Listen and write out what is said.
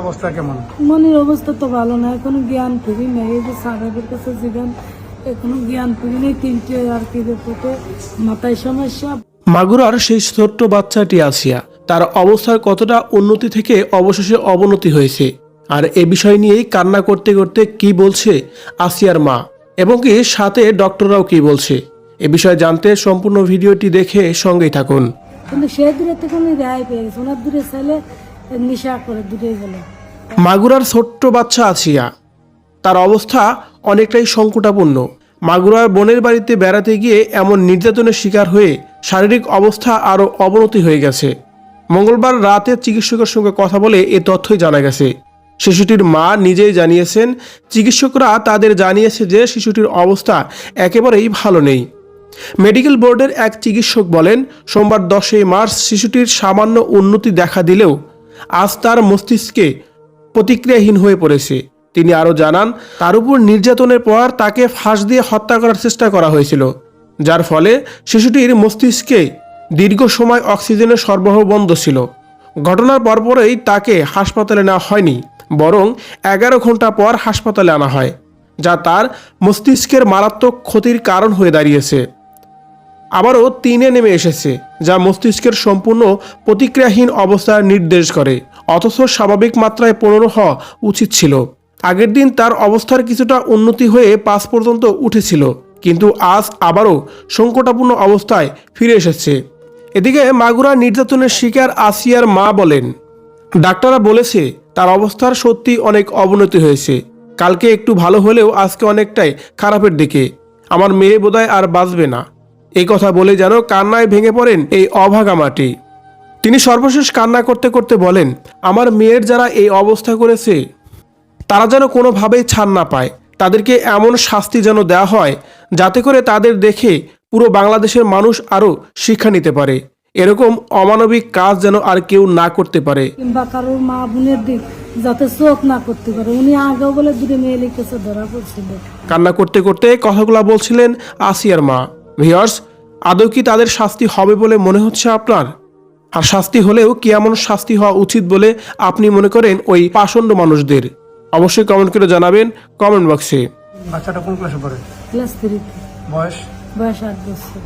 অবস্থা কেমন? মনের অবস্থা তো ভালো না, এখনো জ্ঞান ফিরি নেই। এই যে সাহেবের কাছে জিগান, এখনো জ্ঞান ফিরি নেই। তিনটে আর কি রিপোর্টে মাথায় সমস্যা। মাগুরার সেই ছোট্ট বাচ্চাটি আসিয়া, তার অবস্থার কতটা উন্নতি থেকে অবশেষে অবনতি হয়েছে, আর এ বিষয় নিয়েই কান্না করতে করতে কি বলছে আসিয়ার মা, এবং কি সাথে ডক্টররাও কি বলছে, এ বিষয়ে জানতে সম্পূর্ণ ভিডিওটি দেখে সঙ্গেই থাকুন। কিন্তু সে দূরে থেকে উনি রেহাই পেয়ে গেছে, ওনার দূরে ছেলে নেশা করে দূরে গেল। মাগুরার ছোট্ট বাচ্চা আসিয়া, তার অবস্থা অনেকটাই সংকটাপন্ন। মাগুরার বোনের বাড়িতে বেড়াতে গিয়ে এমন নির্যাতনের শিকার হয়ে শারীরিক অবস্থা আরও অবনতি হয়ে গেছে। মঙ্গলবার রাতে চিকিৎসকের সঙ্গে কথা বলে এ তথ্যই জানা গেছে। শিশুটির মা নিজেই জানিয়েছেন, চিকিৎসকরা তাদের জানিয়েছে যে শিশুটির অবস্থা একেবারেই ভালো নেই। মেডিকেল বোর্ডের এক চিকিৎসক বলেন, সোমবার 10 মার্চ শিশুটির সামান্য উন্নতি দেখা দিলেও আজ তার মস্তিষ্কে প্রতিক্রিয়াহীন হয়ে পড়েছে। তিনি আরও জানান, তার উপর নির্যাতনের পর তাকে ফাঁস দিয়ে হত্যা করার চেষ্টা করা হয়েছিল, যার ফলে শিশুটির মস্তিষ্কে দীর্ঘ সময় অক্সিজেনের সরবরাহ বন্ধ ছিল। ঘটনার পরপরই তাকে হাসপাতালে নেওয়া হয়নি, বরং 11 ঘন্টা পর হাসপাতালে আনা হয়, যা তার মস্তিষ্কের মারাত্মক ক্ষতির কারণ হয়ে দাঁড়িয়েছে। আবারও 3-এ নেমে এসেছে, যা মস্তিষ্কের সম্পূর্ণ প্রতিক্রিয়াহীন অবস্থার নির্দেশ করে, অথচ স্বাভাবিক মাত্রায় 15 হওয়া উচিত ছিল। আগের দিন তার অবস্থার কিছুটা উন্নতি হয়ে 5 পর্যন্ত উঠেছিল, কিন্তু আজ আবারও সংকটাপূর্ণ অবস্থায় ফিরে এসেছে। এদিকে মাগুরা নির্যাতনের শিকার আসিয়ার মা বলেন, ডাক্তাররা বলেছে তার অবস্থার সত্যি অনেক অবনতি হয়েছে। কালকে একটু ভালো হলেও আজকে অনেকটাই খারাপের দিকে। আমার মেয়ে বোধহয় আর বাঁচবে না। এই কথা বলে যেন কান্নায় ভেঙে পড়েন এই অভাগা মাটি। তিনি সর্বশেষ কান্না করতে করতে বলেন, আমার মেয়ের যারা এই অবস্থা করেছে তারা যেন কোনোভাবেই ছাড় না পায়। তাদেরকে এমন শাস্তি যেন দেওয়া হয় যাতে করে তাদের দেখে পুরো বাংলাদেশের মানুষ আরও শিক্ষা নিতে পারে। এরকম অমানবিক কাজ যেন আর কেউ না করতে পারে, কিংবা কারোর মা বোনের দিক যাতে চোখ না করতে পারে। উনি আগেও বলে দূরে মেয়ে লিখেছে, ধরা পড়ছিল। কান্না করতে করতে কথাগুলো বলছিলেন আসিয়ার মা। ভিউয়ার্স, আদৌ কি তাদের শাস্তি হবে বলে মনে হচ্ছে আপনার? আর শাস্তি হলেও কি এমন শাস্তি হওয়া উচিত বলে আপনি মনে করেন ওই পাষণ্ড মানুষদের? অবশ্যই কমেন্ট করে জানাবেন কমেন্ট বক্সে। বাচ্চাটা কোন ক্লাসে পড়ে? ক্লাস 3। বয়স? বয়স 8 বছর।